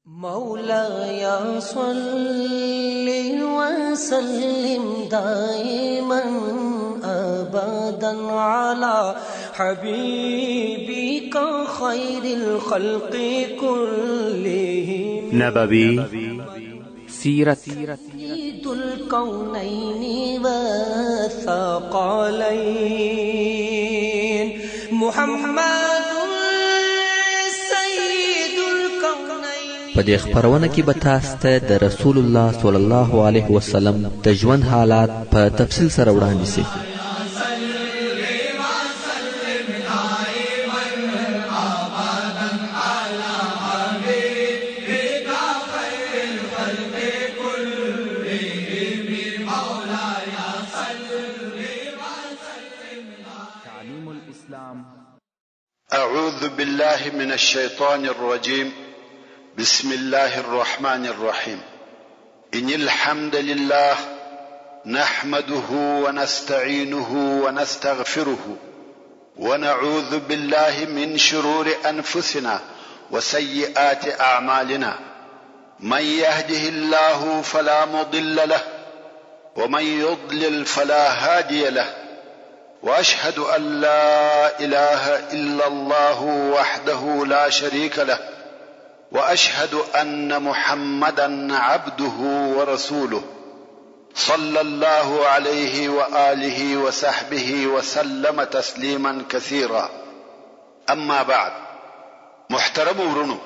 مولاي صل وسلم دائما أبدا على حبيبك خير الخلق كلهم نبوي سيرت سيد الكونين والثقلين محمد په دې خبرونه کې به تاسو ته د رسول الله صلی الله علیه وسلم د ژوند حالات په تفصیل سره وړاندې شي. تعليم الإسلام. أعوذ بالله من الشيطان الرجيم. بسم الله الرحمن الرحيم. إن الحمد لله نحمده ونستعينه ونستغفره ونعوذ بالله من شرور أنفسنا وسيئات أعمالنا. من يهده الله فلا مضل له ومن يضلل فلا هادي له. وأشهد أن لا إله إلا الله وحده لا شريك له وأشهد أن محمدا عبده ورسوله صلى الله عليه وآله وصحبه وسلم تسليما كثيرا. أما بعد، محترم ورونو،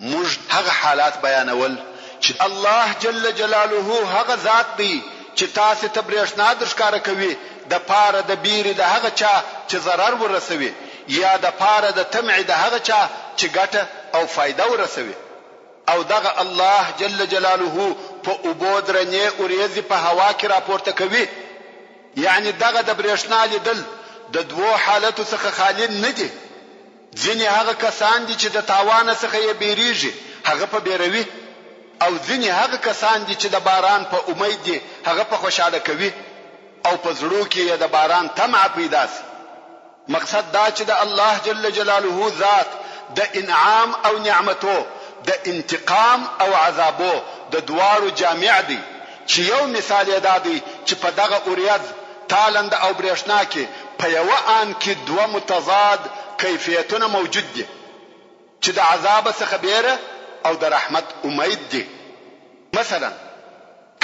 موږ هغه حالات بیانول چې الله جل جلاله هغه ذات دی چې تاسو ته برېښنا درښکاره کوي د پاره د بیرې د هغه چا چې ضرر ورسوي یا د پاره د تمع د هغه چا چې ګټه او فائدہ ورسوي. او دغه الله جل جلاله په اوبو درنې اوریځي په هوا کې راپورته کوي. یعنی دغه د برېښنا لیدل د دوو حالتو څخه خالی نه دي. ځینې هغه کسان دي چې د تاوان څخه یې بیریږي، هغه په بیروي، او ځینې هغه کسان دي چې د باران په امید دي، هغه په خوشاله کوي، او په زړه کې د باران طمع پیدا سي. مقصد دا چې د الله جل جلاله ذات د انعام او نعمتو، د انتقام او عذابو د دوارو جامع دی. چې یو مثال یې دا دی چې په دغه اوریاز تالند او برېښنا کې په یو آن کې دوه متضاد کیفیتونه موجود دي، چې د عذاب څخه بیره او د رحمت امید دي. مثلا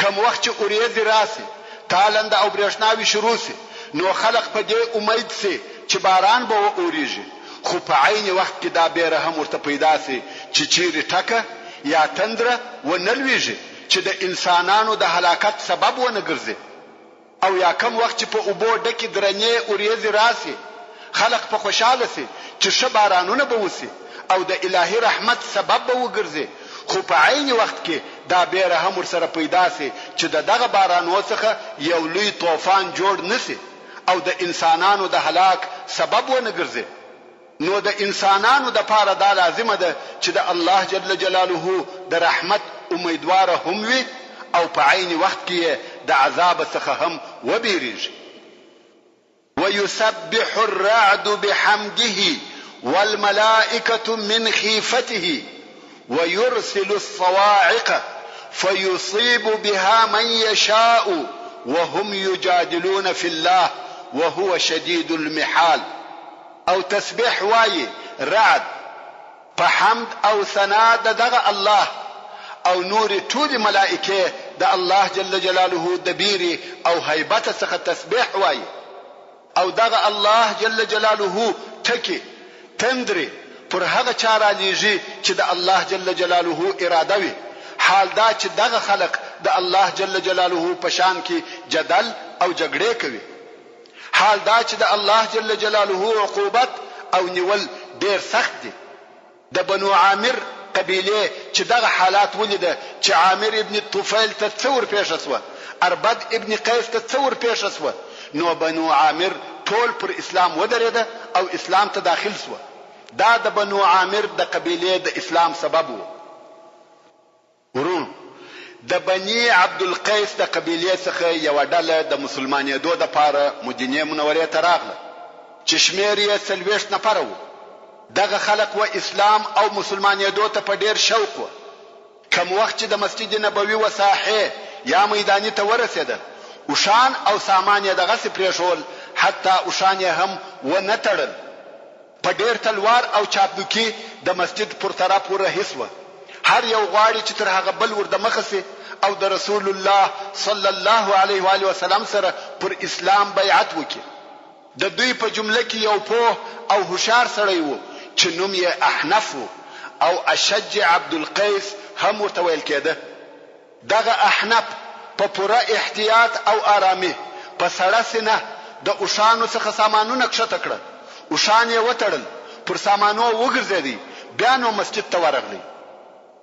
کوم وخت چې اوریاز راسي، تالند او برېښناوي شروع سي، نو خلق په دې امید سي چې باران به ووريږي، خو په عین وخت کې دا بیره هم ورته پیدا سي چې چیرې ټکه یا تندره ونه لویږي چې د انسانانو د هلاکت سبب ونه ګرځي. او یا کم وخت چې په اوبو ډکې درنې اوریځې راسي، خلق په خوشاله سي چې ښه بارانونه به وسي او د الهي رحمت سبب به وګرځي، خو په عین وخت کې دا بیره هم ورسره پیدا سي چې دغه بارانو څخه یو لوی طوفان جوړ نسي او د انسانانو د هلاک سبب ونه ګرځي. نو د انسانانو د پاره دا لازمه ده چې د الله جل جلاله د رحمت امیدوار هم وي او په عین وخت کې د عذاب څخه هم وبېریږي. ويسبح الرعد بحمده والملائكة من خيفته ويرسل الصواعق فيصيب بها من يشاء وهم يجادلون في الله وهو شديد المحال. او تسبیح وایي رعد په حمد او ثنا دغه الله او نور ټول ملائکه د الله جل جلاله د بیري او هیبت څخه تسبیح وایي. او دغه الله جل جلاله ټکی تندري پر هغه چا را لیږي چې د الله جل جلاله اراده وي. حال دا چې دغه خلق د الله جل جلاله په شان کې جدل او جګړې کوي. حال دا چې د الله جل جلاله عقوبت او نیول ډیر سخت دي. د بنو عامر قبیله چې دغه حالات ولیده چې عامر ابن طفیل ته تصور پیښ شوه، اربد ابن قیس ته تصور پیښ شوه، نو بنو عامر ټول پر اسلام ودرېده او اسلام ته داخل شوه. دا د بنو عامر د قبیله د اسلام سبب وو. ورون د بني عبد القیس د قبیله څخه یو ډله د مسلمانېدو د پاره مدینه منورې ته راغله چې شمیر یې 40 نفر وو. دغه خلق و اسلام او مسلمانېدو ته په ډیر شوق و کم وخت چې د مسجد نبوي و ساحې یا میداني ته ورسېده اوښان او سامان یې دغسې پرېښول حتی اوښان یې هم ونه تړل په ډېر تلوار او چاپلوکي د مسجد پر طرف ورهي سوه هر یو غواړي چې تر هغه بل ور د مخه سي او د رسول الله صلی الله علیه و آله وسلم سره پر اسلام بیعت وکړي د دوی په جمله کې یو پوه او هوښیار سړی و چې نوم یې احنف او اشج عبد القیس هم ورته ویل کېده دغه احنف په پوره احتیاط او آرامي په سړه سینه د اوښانو څخه سامانونه کښته کړه اوښان یې وتړل پر سامانو وګرځېدی بیا نو مسجد ته ورغلی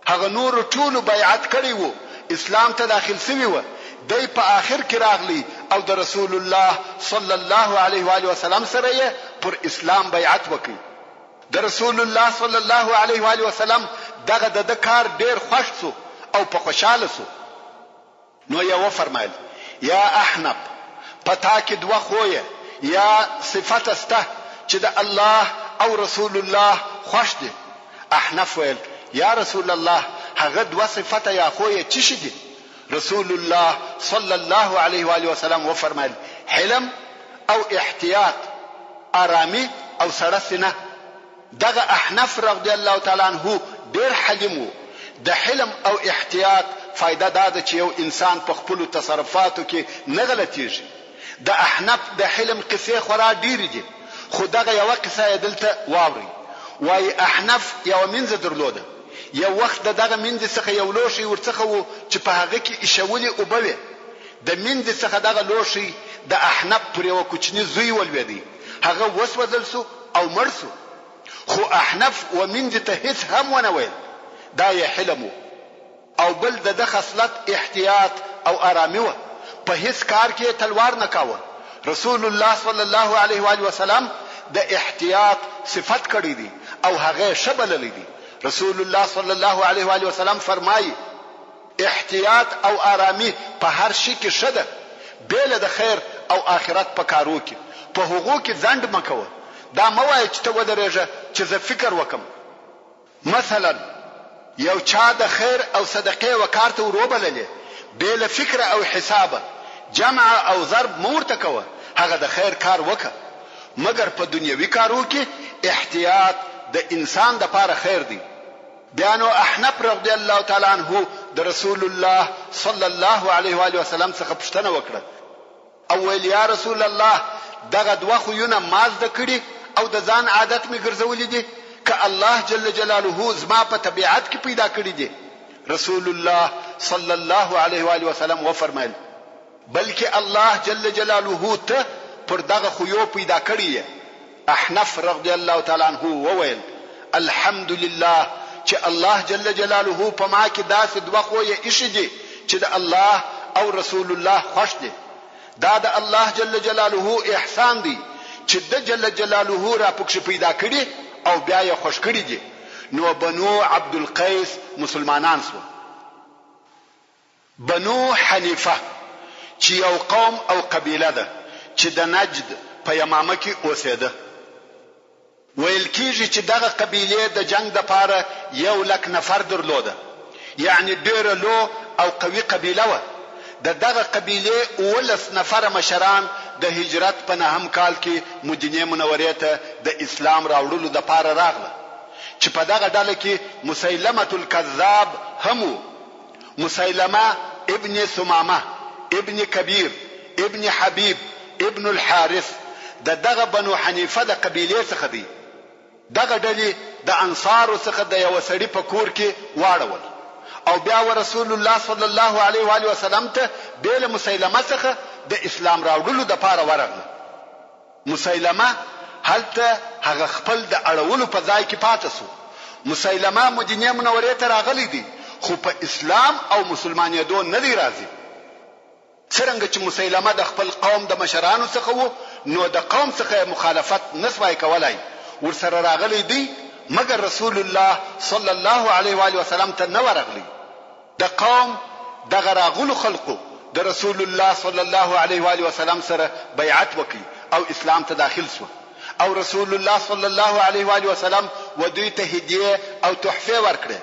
هغه نور ټولو بیعت کړی وو اسلام ته داخل سوی و دی په آخر کې راغلی او د رسول الله صلی الله علیه و آله وسلم سره یې پر اسلام بیعت وکړي د رسول الله صلی الله علیه و آله وسلم دغه د کار ډیر خوښ سو او په خوشاله سو نو یې وفرمایل یا احنف پتا کې دوه خوې یا صفات استه چې د الله او رسول الله خوښ دي احنف ویل یا رسول الله هغه دوه صفات یا خوې چی شي دي رسول الله صلی الله علیه و آله وسلم وفرمایل حلم او احتیاط آرامی او سړه سینه دغه احنف رضی الله تعالی عنہ ډیر حلیم وو د حلم او احتیاط فائدہ دا ده چې یو انسان په خپل تصرفاتو کې نه غلطیږي د احنف د حلم قصې خورا ډیر دي خو دغه یو قصه دلته واوري وای احنف یو منځ درلوده یو وخت دغه منځ څخه یو لوشي ورڅخه وو چې په هغه کې اشولي او بوي د منځ څخه دغه لوشي د احنف پر یو کوچنی زوی ولوي هغه وسوځل سو او مړ سو خو احنف و منځ ته هیڅ هم ونه ویل دا یې حلم او بل د خصلت احتیاط او آرامي و په هیڅ کار کې تلوار نه کاوه رسول الله صلی الله علیه و آله وسلم د احتیاط صفت کړی دي او هغه شبل لیدي رسول الله صلی الله علیه و آله وسلم فرمایي احتیاط او آرامي په هر شي کې شته بیل د خیر او آخرت په کارو کې په حقوق کې ځند مکوه دا موای چې ته ودرېږه چې زه فکر وکم مثلا یو چا د خیر او صدقه وکارته وروبللې بیل فکر او حساب جمع او ضرب مورته کوه هغه د خیر کار وکړه مګر په دنیوي کارو کې احتیاط د انسان د لپاره خیر دی بیانو احنف رضی الله تعالی عنہ د رسول الله صلی الله علیه و آله وسلم څخه پوښتنه وکړه او ویل یا رسول الله دغه دوه خوونه ماز د کړي او د ځان عادت می ګرځولې دي ک الله جل جلاله زما په طبيعت کې پیدا کړی دي رسول الله صلی الله علیه و آله وسلم وفرمایل بلکې الله جل جلاله ته پر دغه خو پیدا کړی احنف رضی الله تعالی عنہ وویل الحمدلله چې الله جل جلاله په ما کې داسې دوه خو یې ایشي دي چې د الله او رسول الله خوښ دي دا د الله جل جلاله احسان دی چې د جل جلاله را پکښ پیدا کړي او بیا یې خوش کړي دي نو بنو عبد القیس مسلمانان سو بنو حنیفه چې یو قوم او قبیله ده چې د نجد په یمامه کې اوسېده ویل کېږي چې دغه قبیله د جنگ د پاره 100,000 نفر درلوده یعنی ډېر لو او قوي قبیله و دغه قبیله 19 نفر مشران د هجرت په 9 کال کې مدینه منوره ته د اسلام راوړلو د پاره راغله چې په دغه ډله کې مسیلمه الکذاب هم مسیلمه ابن ثمامه ابن کبیر ابن حبیب ابن الحارث دغه بنو حنیفه د قبیله څخه دی دغه ډلې د انصار څخه د یو سړي په کور کې واړول او بیا رسول الله صلی الله علیه و آله وسلم ته بیل مسیلمه څخه د اسلام راوړلو د پاره ورغله مسیلمه هلته هغه خپل د اړولو په ځای کې پاتې سو مسیلمه مدینه منوره ته راغلی دی خو په اسلام او مسلمانېدو نه دی راځي څنګه چې مسیلمه د خپل قوم د مشرانو څخه وو نو د قوم څخه مخالفت نسوای کولای ورسره راغلی دی مگر رسول الله صلی الله علیه و آله وسلم ته نه ورغلی د قوم د غراغلو خلقو د رسول الله صلی الله علیه و آله وسلم سره بیعت وکړي او اسلام ته داخل شو او رسول الله صلی الله علیه و آله وسلم ودوی ته هدیه او تحفه ورکړه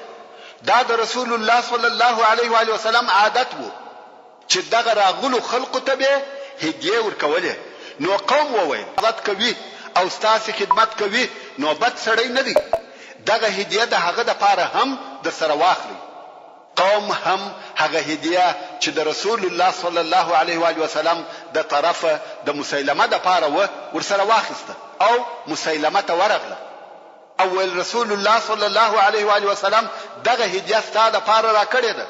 دا د رسول الله صلی الله علیه و آله وسلم عادت وو چې دغه راغلو خلقو ته به هدیه ورکولې. نو قوم وویل عادت کوي او ستاسو خدمت کوي نو بد سړی نه دی، دغه هدیه د هغه د پاره هم د سره واخلي. قوم هم هغه هدیه چې د رسول الله صلی الله علیه و آله وسلم د طرفه د مسیلمه د پاره و ورسره واخیسته او مسیلمه ته ورغله. اول رسول الله صلی الله علیه و آله وسلم دغه هدیه ستاسو لپاره را کړې ده.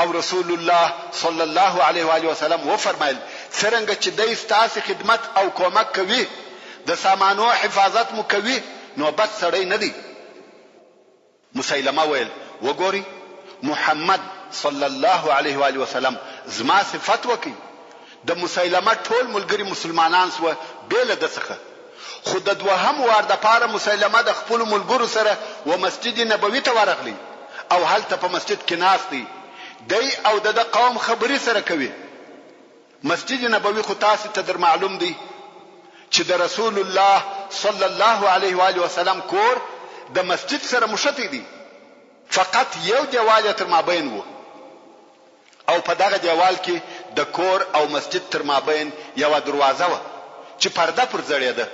او رسول الله صلی الله علیه و آله وسلم و فرمایل څنګه چې د ستاسو خدمت او کومک کوي د سامانو حفاظت مو کوي نو بد سړی نه دی. مسیلمه ویل وګوري محمد صلی الله علیه و آله وسلم زما صفت وکي. د مسیلمه ټول ملګری مسلمانان سو بیل د څخه، خو د دوهم وار د پاره مسیلمه د خپل ملګرو سره و مسجد نبوي ته ورغلی او هلته په مسجد کې ناست دی. دی او د قوم خبري سره کوي. مسجد نبوي خو تاسو ته در معلوم دی چې د رسول الله صلی الله علیه و آله وسلم کور د مسجد سره مشتی دی، فقط یو دیوال تر مابین وو او په دغه دیوال کې د کور او مسجد تر مابین یو دروازه و چې پرده پر زړېده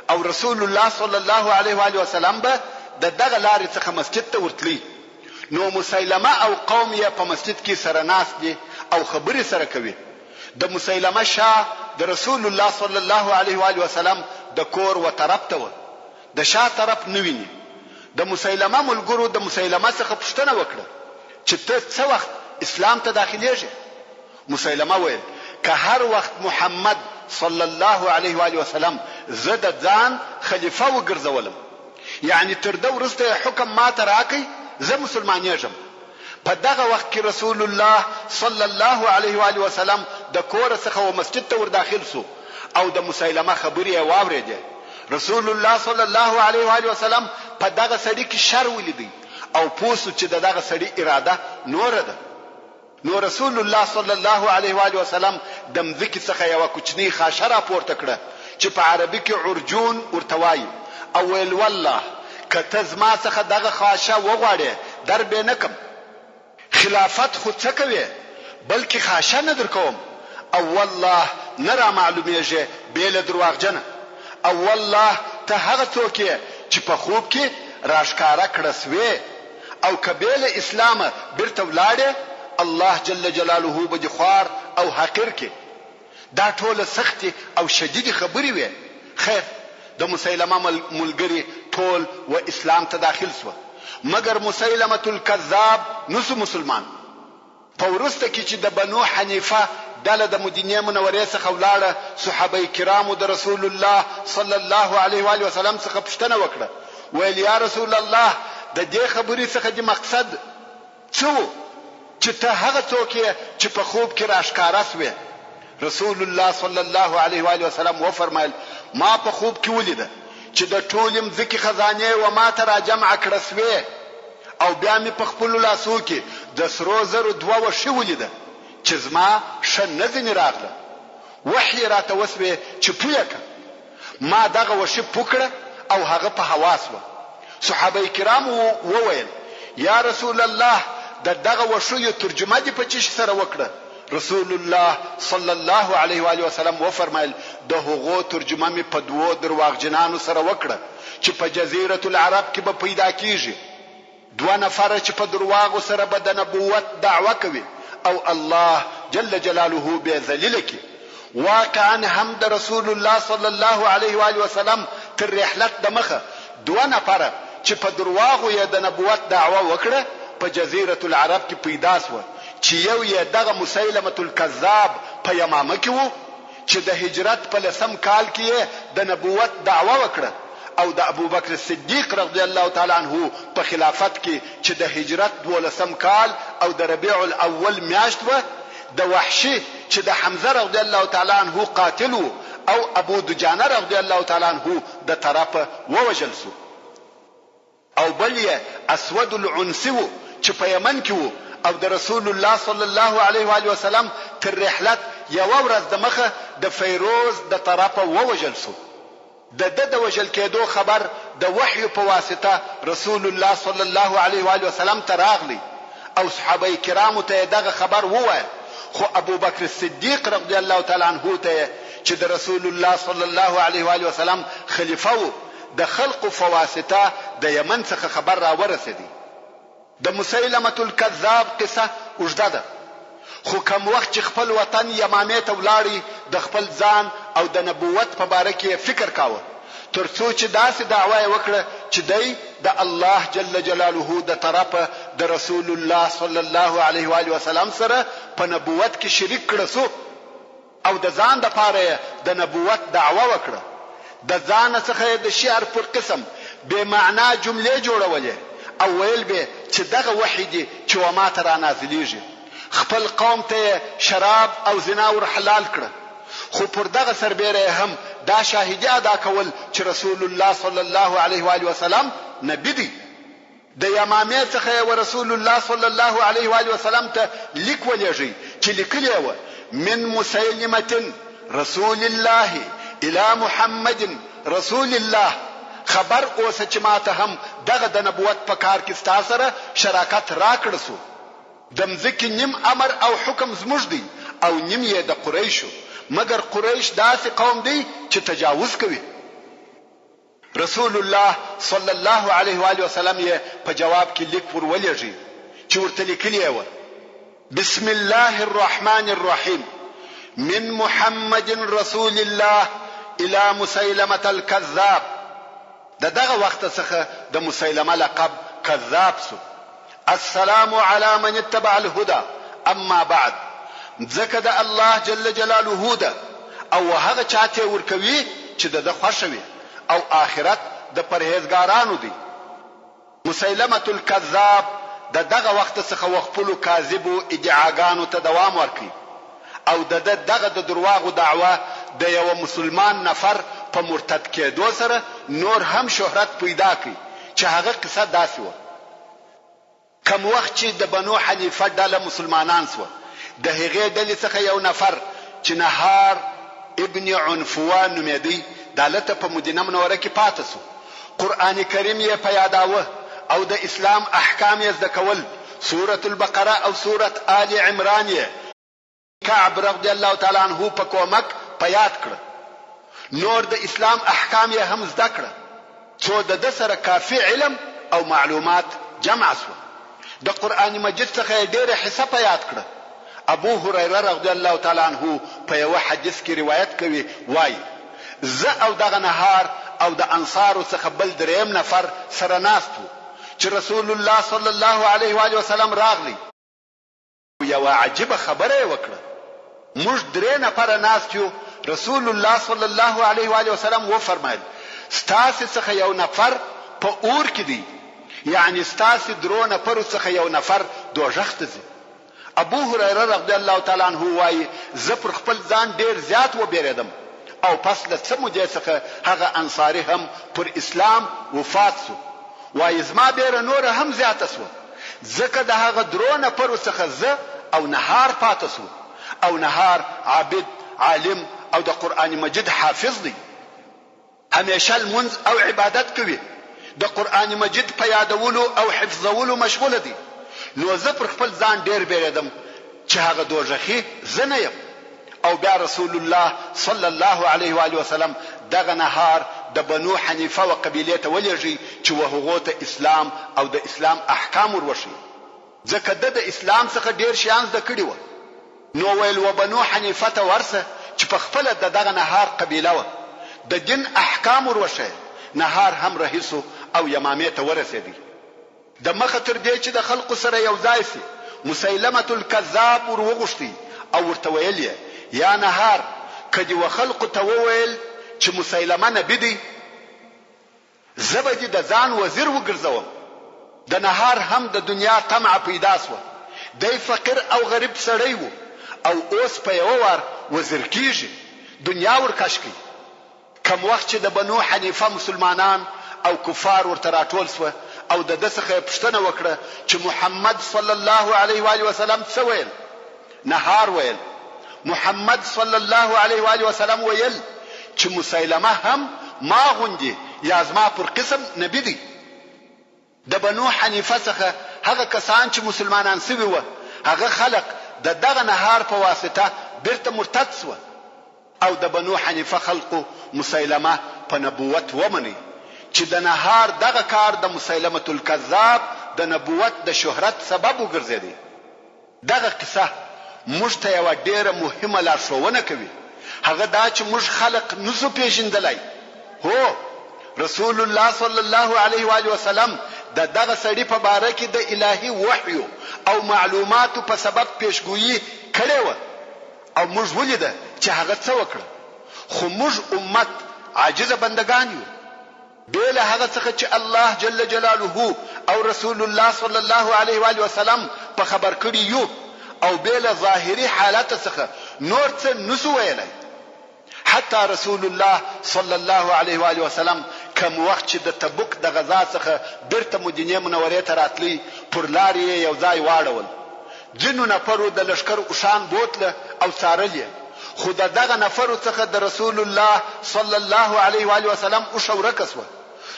او رسول الله صلی الله علیه و آله وسلم به د دغه لارې څخه مسجد ته ورتلی. نو مسیلمه او قوم یې په مسجد کې سره ناست دي او خبرې سره کوي. د مسیلمه شاه د رسول الله صلی الله علیه و آله وسلم د کور و طرف ته و، د شاه طرف نه ویني. د مسیلمه ملګرو د مسیلمه څخه پوښتنه وکړه چې ته څه وخت اسلام ته داخليږي؟ مسیلمه ویل که هر وخت محمد صلی الله علیه و آله وسلم زه د ځان خلیفہ وګرځولم، یعنی تر دا ورسته حکم ما ته راکړي زه مسلمانېږم. په دغه وخت کې رسول الله صلی الله علیه و آله وسلم د کور څخه و مسجد ته ور داخل سو او د مسیلمه خبرې واورېده. رسول الله صلی الله علیه و آله وسلم په دغه سړي کې شر ولیدي او پوسو چې دغه سړي اراده نور ده. نو رسول الله صلی الله علیه و آله وسلم د مځکې څخه یو کوچنی خاشه را پورته کړه چې په عربي کې عرجون ورته وایي او ویل والله کته زما څخه دغه خاشه وغواړې در به نه کم، خلافت خو څه کوي بلکې خاشه نه درکوم، او والله نه را معلومیږي بیل درواغجنه، او والله ته هغه څوک چې په خوب کې راشکاره کړه سوې او کبیل اسلام برته ولاړې الله جل جلاله به خوار او حقیر کې. دا ټول سختي او شدید خبرې وي. خیر د مسیلمه ملګری ټول و اسلام ته داخل سو، مگر مسیلمه الکذاب نسو مسلمان. په ورسته کې چې د بنو حنیفه دله د مدینه منورې څخه ولاړه صحابه کرامو د رسول الله صلی الله علیه و آله وسلم څخه پوښتنه وکړه، ویل یا رسول الله د دې خبرې څخه د مقصد څه چې ته هغه څوک چې په خوب کې راشکاره سوې؟ رسول الله صلی الله علیه و آله وسلم و فرمایل ما په خوب کې ولیده چې د ټول مځکې خزانه و ما ته را جمع کړه سوې او بیا مې په خپل لاسو کې د سرو زرو دوه وشي ولیده چې زما ښه نظم راغله. وحی راته وسوې چې پوهه ما دغه وشي پوکړه او هغه په حواس و. صحابه کرام وویل یا رسول الله دغه وشو یو ترجمه دی په چش سره وکړه. رسول الله صلی الله علیه و آله وسلم و فرمایل د هغو ترجمه می په دوو درواغجنانو سره وکړه چې په جزیره العرب کې به پیدا کیږي. دوه نفر چې په درواغو سره به د نبوت دعوه کوي او الله جل جلاله به ذلیل کی. واقعا هم د رسول الله صلی الله علیه و آله وسلم تر رحلت د مخه دوه نفر چې په درواغو یې د نبوت دعوه وکړه په جزیره العرب کې پیدا شو چې یو یې دغه مسیلمه الکذاب په یمامه کې وو چې د هجرت په لسم کال کې د نبوت دعوه وکړه او د ابوبکر صدیق رضی الله تعالی عنہ په خلافت کې چې د هجرت 12 کال او د ربيع الاول میاشت و د وحشي چې د حمزه رضی الله تعالی عنہ قاتل او ابو دجانه رضی الله تعالی عنہ د طرفه ووجل سو او بل یې اسود العنسی چې په یمن کې وو او د رسول الله صلی الله علیه و آله وسلم تر رحلت یو ورځ د مخه د فیروز د طرفه ووجل سو. د وژل کېدو خبر د وحی په واسطه رسول الله صلی الله علیه و آله وسلم ته راغلی او صحابه کرامو ته دغه خبر ووایه، خو ابو بکر صدیق رضی الله تعالی عنہ ته چې د رسول الله صلی الله علیه و آله وسلم خلیفہ وو، د خلق فواسطه د یمن څخه خبر را ورسېدی. د مسیلمه الکذاب قصه اوږده ده، خو کوم وخت چې خپل وطن یمامه ته ولاړی د خپل ځان او د نبوت په باره کې فکر کاوه، ترڅو چې داسې دعوا وکړه چې دی د الله جل جلاله د طرفه د رسول الله صلی الله علیه و آله وسلم سره په نبوت کې شریک کړه او د ځان د پاره د نبوت دعوا وکړه. د ځان څخه د شعر پر قسم به معنا جملې جوړولې او ویل به چې دغه وحی دی چې و ما ته را نازلیږي. خپل قوم ته شراب او زنا ور حلال کړه، خو پر دغه سربېره هم دا شاهدی ادا کول چې رسول الله صلی الله علیه و آله وسلم نبی دی. د یمامه څخه و رسول الله صلی الله علیه و آله وسلم ته لیک ولېږي چې لیکلی و من مسیلمه رسول الله الى محمد رسول الله. خبر اوسه چې ماته هم دغه د نبوت په کار کې ستا سره شراکت راکړ سو. د مځکې نیم امر او حکم زموږ دی او نیم یې د قریشو، مگر قریش داسې قوم دی چې تجاوز کوي. رسول الله صلی الله علیه و آله وسلم یې په جواب کې لیک ورولېږي چې ورته لیکلی و بسم الله الرحمن الرحیم من محمد رسول الله الى مسیلمه الكذاب. دغه وخت څخه د مسیلمه لقب کذاب سو. السلام على من اتبع الهدى اما بعد. ځکه د الله جل جلاله ده او هغه چاته ورکوي چې د خوښوي او آخرت د پرهیزګارانو دی. مسیلمه الكذاب دغه وخت څخه وخپلو کاذبو ادعاګانو ته دوام ورکړي او دغه د درواغو دعوه د یو مسلمان نفر په مرتد کېدو سره نور هم شهرت پیدا کړي چې هغه قصه داسې و. کوم وخت چې د بنو حنیفه ډله مسلمانان سو، د هغې ډلې څخه یو نفر چې نهار ابن عنفوان نومېدی دلته په مدینه منوره کې پاتې سو. قرآن کریم یې په یاداوه او د اسلام احکام یې زده کول. سوره البقره او سوره آل عمران یې کعب رضی الله تعالی عنہ په کومک په یاد کړ. نور د اسلام احکام یې هم زده کړ څو د سره کافی علم او معلومات جمع سو. د قرآن مجید څخه ډېر حصہ په یاد کړ. ابو هريره رضی الله تعالی عنہ په یو حدیث کې روایت کوي، وایي زه او دغه نهار او د انصارو څخه بل دریم نفر سره ناستو چې رسول الله صلی الله علیه و آله وسلم راغلی. یو عجیب خبره وکړه. موږ درې نفر ناستو. رسول الله صلی الله علیه و آله وسلم و فرمایل ستاسو څخه یو نفر په اور کې دی، یعنی ستاسو درو نفر څخه یو نفر دوزخ ته ځي. ابو هريره رضی الله تعالی عنہ وایي زه پر خپل ځان ډیر زیات وبېرېدم او پس له څه مودې څخه هغه انصاری هم پر اسلام وفات سو. وایي زما بیره نور هم زیاته سو ځکه د هغه درو نفر څخه زه او نهار پاتې سو. او نهار عابد عالم او د قرآن مجید حافظ دی، همیشه المنز او عبادت کوي، د قرآن مجید په یادولو او حفظولو مشغول دی. نو زه پر خپل ځان ډیر بیرېدم چې هغه دوزخي زه نه یم. او بیا رسول الله صلی الله علیه و آله وسلم دغه نهار د بنو حنیفه و قبیله ته ولېږي چې وهغه ته اسلام او د اسلام احکام وروشي، ځکه د اسلام څخه ډیر شیان زده کړي و. نو ویل و بنو حنیفه ته ورسه چې په خپل دغه نهار قبیله و د دین احکام وروشي. نهار هم رئیسو او یمامه ته ورسېدی. د مخه تر دې چې د خلکو سره یو ځای سي، مسیلمه الکذاب وروغشتي او ورته ویل یا نهار کدی و خلکو ته وویل چې مسیلمه نبی دی، زبدي د ځان وزیر وګرځوم. د نهار هم د دنیا طمع پیدا سو. دی فقیر او غریب سړی وو او اوس په یو وار وزیر کیږي، دنیا ورکش کی. کوم وخت چې د بنو حنیفه مسلمانان او کفار ورته راټول سو او د دسخه پښتنه وکړه چې محمد صلی الله علیه و آله وسلم څه ویل. نهار ویل محمد صلی الله علیه و آله وسلم ویل چې مسیلمه هم ما غوندي یا زما پر قسم نبی دی. د بنو حنیفه څخه هغه کسان چې مسلمانان سوي وو هغه خلق د دغه نهار په واسطه بیرته مرتد سو او د بنو حنیفه خلقو مسیلمه په نبوت ومني چې د نهار دغه کار د مسیلمه الکذاب د نبوت د شهرت سبب وګرځیدي. دغه قصه موږ ته یو ډیره مهمه لارښوونه کوي، هغه دا چې موږ خلق نسو پیژندلای. هو رسول الله صلی الله علیه و آله وسلم دغه سړي په باره کې د الهي وحی او معلوماتو په سبب پیشګویي کړې و او موږ ولیده چې هغه څه وکړه. خو موږ امت عاجزه بندگان یو، بل هغه څخه چې الله جل جلاله او رسول الله صلی الله علیه و آله وسلم په خبر کړی یو او بل ظاهری حالت څخه نور څه نسو ویلای. حتی رسول الله صلی الله علیه و آله وسلم کوم وخت چې د تبوک د غزا څخه بیرته مدینه منورې ته راتلی پر لارې یو ځای واړول. ځینو نفرو د لشکر اوشان بوتله او څارلې، خو دغه نفرو څخه د رسول الله صلی الله علیه و آله وسلم او شورک اسوه.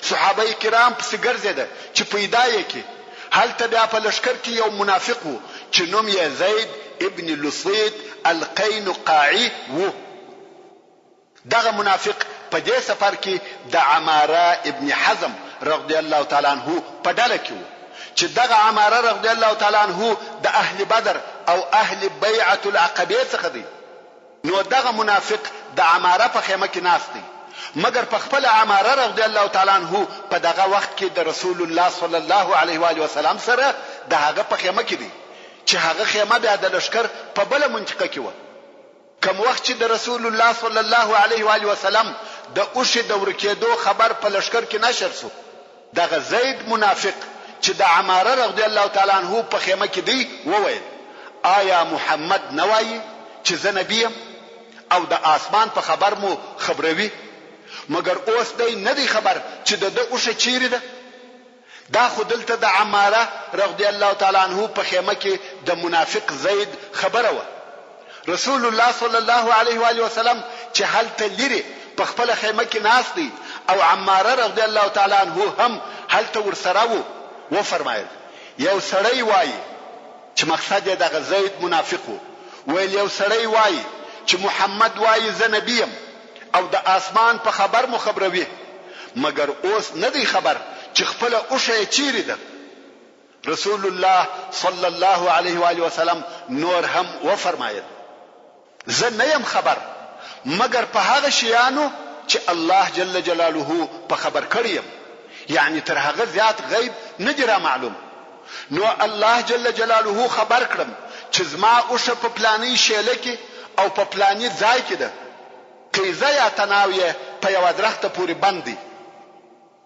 صحابه کرام پسې ګرځیدل چې پیدا یې کی. هلته بیا په لشکر کې یو منافق وو چې نوم یې زید ابن لصيد القینقاعي وو. دغه منافق په دې سفر کې د عماره ابن حزم رضی الله تعالی عنہ په ډله کې وو چې دغه عماره رضی الله تعالی عنہ د اهل بدر او اهل بیعه العقبه څخه دی. نو دغه منافق د عماره په خیمه کې ناست دی، مګر په خپل عماره رضی الله تعالی عنہ په دغه وخت کې د رسول الله صلی الله علیه و آله وسلم سره دغه په خیمه کې دی چې هغه خیمه بیا د لشکر په بل منطقه کې و. کوم وخت چې د رسول الله صلی الله علیه و آله وسلم د اوښ د ورکېدو خبر په لشکر کې نشر شو، دغه زید منافق چې د عماره رضی الله تعالی عنہ په خیمه کې دی وویل آیا محمد نوایي چې زه نبی او د آسمان په خبر مو خبروي، مګر اوس دی نه دی خبر چې د اوښ چیرې ده. دا خو دلته د عماره رضی الله تعالی عنہ په خیمه کې د منافق زید خبره و. رسول الله صلی الله علیه و آله وسلم چې هلته لري په خپل خیمه کې ناست دی او عماره رضی الله تعالی عنہ هم هلته ورسره وو. و فرمایل یو سړی وایي چې مقصد یې دغه زید منافق وو، ویل یو سړی وایي چې محمد وایي زه نبی او د آسمان په خبر مو خبروي، مګر اوس نه دی خبر چې خپل اوښه چیرې ده. رسول الله صلی الله علیه و آله وسلم نور هم و فرمایل زه نه يم خبر مګر په هغه شیانو چې الله جل جلاله په خبر کړی، یعنی تر هغه زیات غیب نه دی را معلوم. نو الله جل جلاله خبر کړم چې زما اوښه په پلاني شیله کې او په پلاني ځای کې ده، کیزه یا تناویه په یو درخته پورې باندې.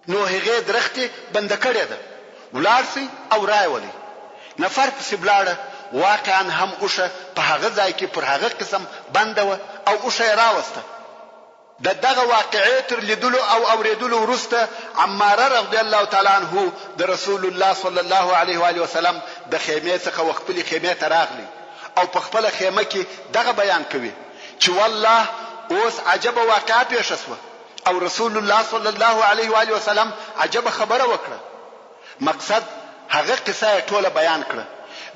نو هغه درخته بند کړی ده، ولارسي او راولي. نفر په سبلاړه واقعا هم اوښه په هغه ځای کې پر هغه قسم بنده و او اوښه راوسته. دغه واقعې تر لیدلو او اوریدلو وروسته عماره رضی الله تعالی عنہ د رسول الله صلی الله علیه و آله وسلم د خیمه څخه خپل خیمه ته راغلی او په خپل خیمه کې دغه بیان کوي چې والله اوس عجب واقعه پیښ شوه او رسول الله صلی الله علیه و آله وسلم عجب خبره وکړه. مقصد هغه قصه ټوله بیان کړه.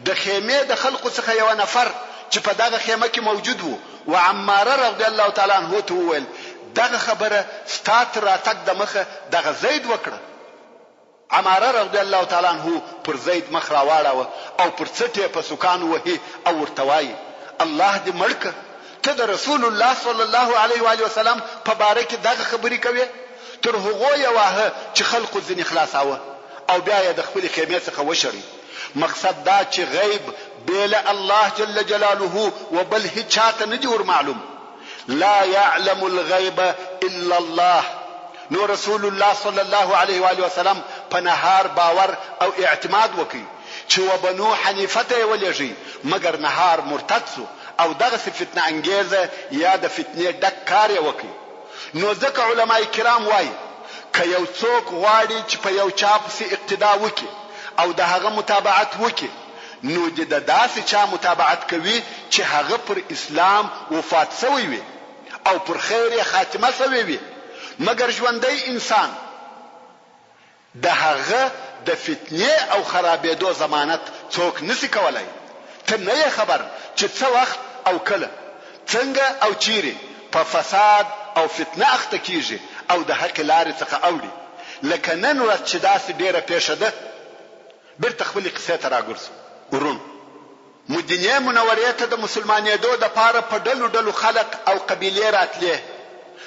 د خیمه د خلقو څخه یو نفر چې په دغه خیمه کې موجود وو و عماره رضی الله تعالی عنہ ته وویل دغه خبره ستات راتک د مخه دغه زید وکړه. عماره رضی الله تعالی عنہ پر زید مخ راواړه او پر څټه په سکان وهي او ورتوای الله دې مړک ته د رسول الله صلی الله علیه و آله وسلم په باره کې دغه خبرې کوي. تر هغه یې واه چې خلقو ځنې خلاصاوه او بیا یې د خپل خیمه څخه وشړي. مقصد دا چې غیب بیل الله جل جلاله وبل هیڅ چاته نه دی ور معلوم. لا يعلم الغيب الا الله. نو رسول الله صلی الله علیه و آله وسلم په نهار باور او اعتماد وکړي چې وبنو حنیفه ته ولېږي، مګر نهار مرتد سو او دغه فتنه انګیزه یا د فتنې ډک کار وکړي. نو ځکه علماء کرام وایي که یو څوک غواړي چې په یو چا پسې اقتدا وکړي او د هغه متابعت وکړي، نو د داسې چا متابعت کوي چې هغه پر اسلام وفات شوی وي او پر خیر خاتمه شوی وي. مګر ژوندی انسان د هغه د فتنې او خرابېدو ضمانت څوک نسی کولای. ته نه خبر چې څه وخت او کله څنګه او چیرې په فساد او فتنه اخته کیږي او د حق لارې څخه اوړي. لکه نن ورځ چې داسې ډیره پیښه ده. بیرته خپلې قصې ته راګرځو. ورونو، مدینې منورې ته د مسلمانېدو دپاره په ډلو ډلو خلق او قبیلې راتلې.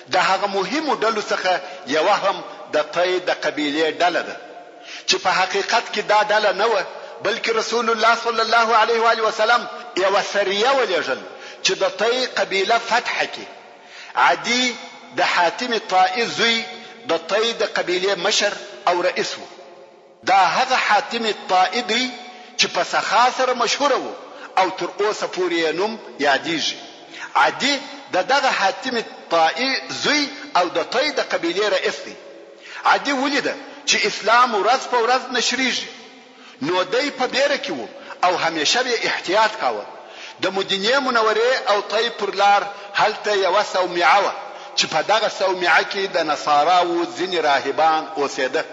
د هغه مهمو ډلو څخه یوه هم د طی د قبیلې ډله ده چې په حقیقت کې دا ډله نه وه، بلکې رسول الله صلی الله علیه و آله وسلم یوه سریه ولېږل چې د طی قبیله فتح کړي. عدي د حاتم طائي زوی د طی د قبیلې مشر او رئیس و. دا هغه حاتم طائي دی چې په سخا سره مشهور و او تر اوسه پورې نوم یادېږي. عدي د دغه حاتم طائي زوی او د طی د قبیلې رئیس دی. عدي ولیده چې اسلام ورځ په ورځ نشریږي، نو دی په بیره کې و او همیشه به احتیاط کاوه. د مدینې منورې او طی پر لار هلته یوه صومعه وه چې په دغه صومعه کې د نصاراو ځینې راهبان اوسېده.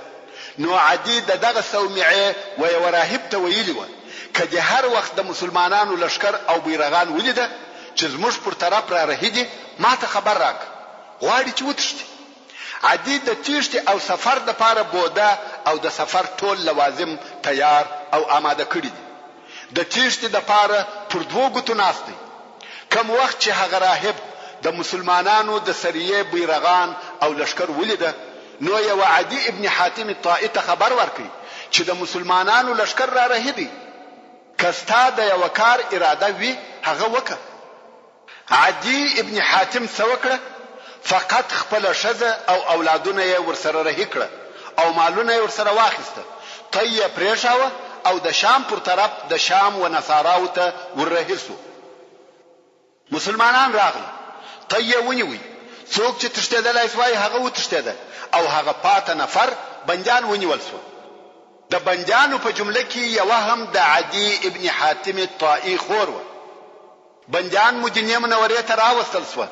نو عدي د دغه صومعې و یوه راهب ته ویلي وه که د هر وخت د مسلمانانو لشکر او بیرغان ولیده چې زموږ پر طرف را رهیدي ما ته خبر راکړه، غواړي چې وتښتي. عدي د تیښتې او سفر دپاره بوده او د سفر ټول لوازم تیار او آماده کړي دي. د تیښتې دپاره پر دوو ګوتو ناست دی. کم وخت چې هغه راهب د مسلمانانو د سریې بیرغان او لشکر ولیده، نو یو عدي ابن حاتم طائي ته خبر ورکړي چې د مسلمانانو لشکر را رهیدي، که ستا د یو کار اراده وي هغه وکړه. عدي ابن حاتم څه وکړه؟ فقط خپل ښځه او اولادونه یې ورسره رهي کړه او مالونه یې ورسره واخیسته. طی یې پرېښاوه او د شام پر طرف د شام و نصاراو ته وررهي سو. مسلمانان راغله، طی یې ونیوی. څوک چې تښتېدلی سوای هغه وتښتېده او هغه پاته نفر بندیان ونیول سو. د بندیانو په جمله کې یوه هم د عدي ابن حاتم طائي خور وه. بندیان مدینې منورې ته راوستل سوه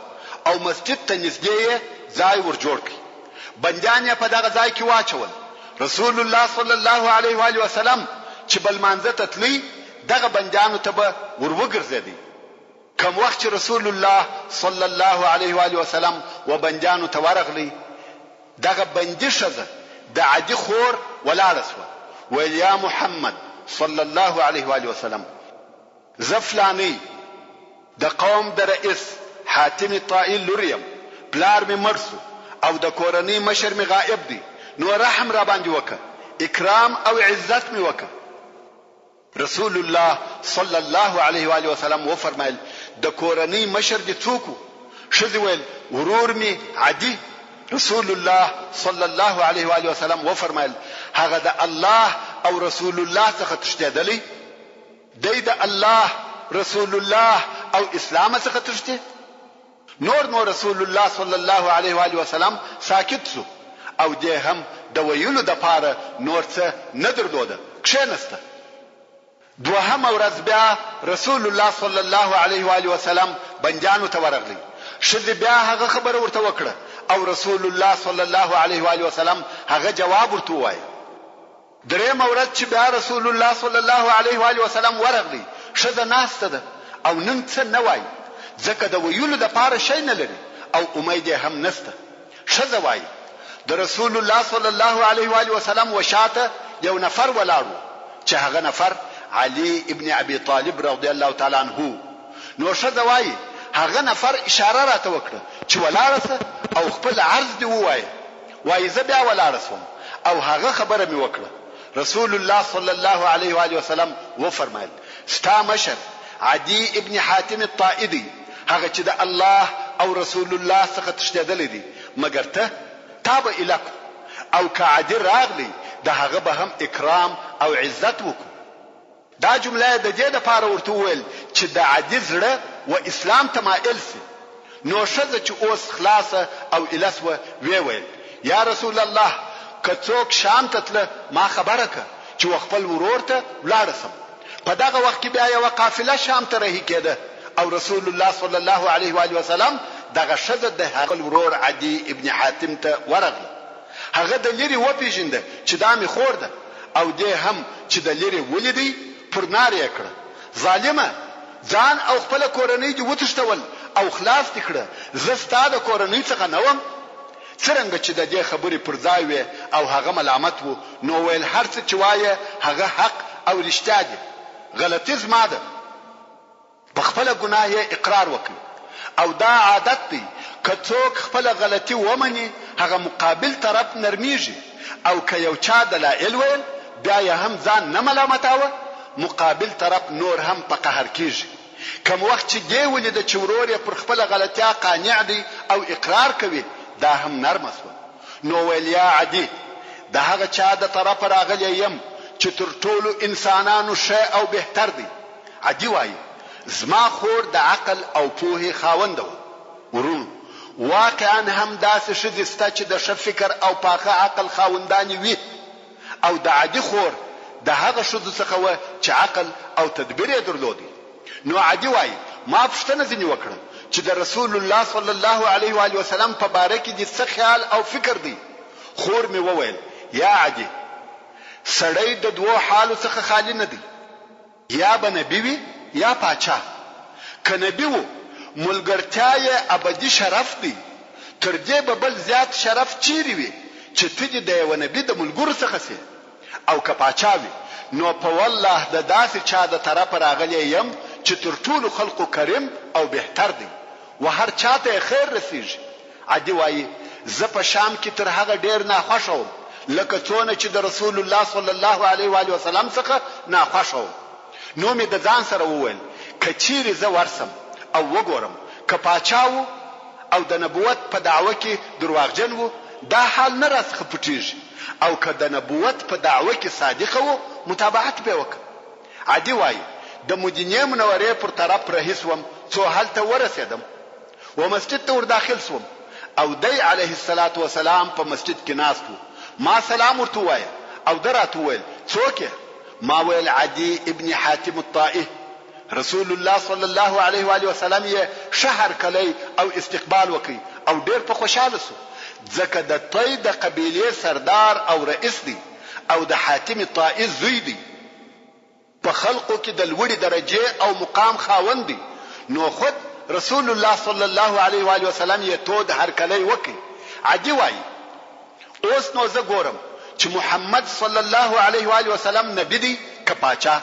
او مسجد ته نږدې ځای ور جوړ کړي. بندیان یې په دغه ځای کې واچول. رسول الله صلی الله علیه و آله وسلم چې بل مانځه ته تللی، دغه بندیانو ته به ور وګرځېدی. کم وخت چې رسول الله صلی الله علیه و آله وسلم و بندیانو ته ورغلی، دغه بندي ښځه د عدي خور ولاړه سوه. ویل یا محمد صلی الله علیه و آله وسلم، زه فلانۍ د قوم د رئیس حاتم طائي لور یم، پلار مې مړ سو او د کورنۍ مشر مې غائب دی، نو رحم را باندې وکړه، اکرام او عزت مې وکړه. رسول الله صلی الله علیه و آله وسلم وفرمایل د کورنۍ مشر دې څوک و؟ ښځې ویل ورور مې عدي. رسول الله صلی الله علیه و آله وسلم وفرمایل هغه د الله او رسول الله څخه تښتېدلی دی، د الله رسول الله او اسلام څخه تښتې. نور رسول الله صلی الله علیه و آله وسلم ساکت سو او دې هم د ویلو دپاره نور څه نه درلوده، کښېنسته. دوهمه ورځ بیا رسول الله صلی الله علیه و آله وسلم بندیانو ته ورغلی. ښځې بیا هغه خبره ورته وکړه او رسول الله صلی الله علیه و آله وسلم هغه جواب ورته ووایه. درېیمه ورځ چې بیا رسول الله صلی الله علیه و آله وسلم ورغلی، ښځه ناسته ده او نن څه نه وایي، ځکه د ویلو دپاره شی نه لري او امید یې هم نسته. ښځه وایي د رسول الله صلی الله علیه و آله وسلم وشاته یو نفر ولاړ و چې هغه نفر علي ابن ابي طالب رضی الله تعالی عنه. نو ښځه وایي هغه نفر اشاره راته وکړه چې ولاړه سه او خپل عرض دې ووایه. وایي زه بیا ولاړه سوم او هغه خبره مې وکړه. رسول الله صلی الله علیه و آله وسلم وفرمایل ستا مشر عدي ابن حاتم الطائي دی، هغه چې د الله او رسول الله څخه تښتېدلی دی، مګر تا به ایله او که عدي راغلی د هغه به هم اکرام او عزت وکړو. دا جمله د دې دپاره ورته وویل چې د عدي زړه و اسلام ته مایل سي. نو ښځه چې اوس خلاصه او ایله سوه ویې ویل یا رسول الله که څوک شام ته تله ما خبره که چې و خپل ورور ته ولاړه سم. په دغه وخت کې بیا یوه قافله شام ته رهي کېده او رسول الله صلی الله علیه و آله وسلم دغه ښځه د هغه ورور عدي ابن حاتم ته ورغله. هغه د لرې وپېژنده چې دا مې خور ده، او دې هم چې د لرې ولیدی پر نار یې کړه: ظالمه، ځان او خپل کورنۍ دې وتښتول او خلاص دې کړه، زه ستا د کورنۍ څخه نه وم. څرنګه چې د دې خبرې پر ځای وې او هغه ملامت و، نو ویل هر څه چې وایه هغه حق او رښتیا دي، غلطي زما ده. په خپله ګناه یې اقرار وکړي، او دا عادت دی که څوک خپله غلطي ومني هغه مقابل طرف نرمیږي، او که یو چا دلایل ویل بیا یې هم ځان نه ملامتاوه، مقابل طرف نور هم په قهر کیږي. کوم وخت چې دی ولیده چې ورور یې پر خپله غلطیا قانع دی او اقرار کوي، دا هم نرمه سوه. نو ویل: یا عدي، د هغه چا د طرفه راغلی یم چې تر ټولو انسانانو ښه او بهتر دی. عدي وایي: زما خور د عقل او پوهې خاونده وه. ورونو، واقعا هم داسې ښځې سته چې د ښه فکر او پاخه عقل خاوندانې وي، او د عدي خور د هغه ښځو څخه وه چې عقل او تدبیر یې درلودی. نو عدي وایي: ما پوښتنه ځینې وکړه چې د رسول الله صلی الله علیه و آله وسلم په باره کې دې څه خیال او فکر دی؟ خور مې وویل: یا عدي، سړی د دوو حالو څخه خالی نه دی، یا به نبي وي یا پاچا. که نبي و، ملګرتیا یې ابدي شرف دی، تر دې به بل زیات شرف چیرې وي چې ته دې د یوه نبي د ملګرو څخه سې. او که پاچا وي، نو په والله د داسې چا د طرفه راغلی یم چې تر ټولو خلقو کریم او بهتر دی، و هر چاته خیر رسیږي. عدي وایي: زه په شام کې تر هغه ډیر ناخوښه وم لکه څونه چې د رسول الله صلی الله علیه و آله وسلم څخه ناخوښه وم. نو مې د ځان سره وویل: که چیرې زه ورسم او وګورم که پاچا و او د نبوت په دعوه کې درواغجن و، دا حال نه راڅخه پټېږي، او که د نبوت په دعوه کې صادقه و، متابعت به وکړم. عدي وایي: د مدینې منورې پر طرف رهي سوم، څو هلته ورسېدم و مسجد ته ورداخل سوم، او دی علیه الصلاة والسلام په مسجد کې ناست و. ما سلام ورته ووایه، او ده راته وویل: څوک یې؟ ما ویل: عدي ابن حاتم الطائي. رسول الله صلی الله علیه و آله وسلم یې ښه هرکلی او استقبال وکړي، او ډیر په خوشاله سو، ځکه د طی د قبیلې سردار او رئیس دی، او د حاتم الطائي زوی دی، په خلقو کې د لوړې درجې او مقام خاوند دی. نو خود رسول الله صلی الله علیه و آله وسلم یې تود هرکلی وکړي. عدي وایي: اوس نو زه ګورم چې محمد صلی الله علیه و آله وسلم نبی دی که پاچا.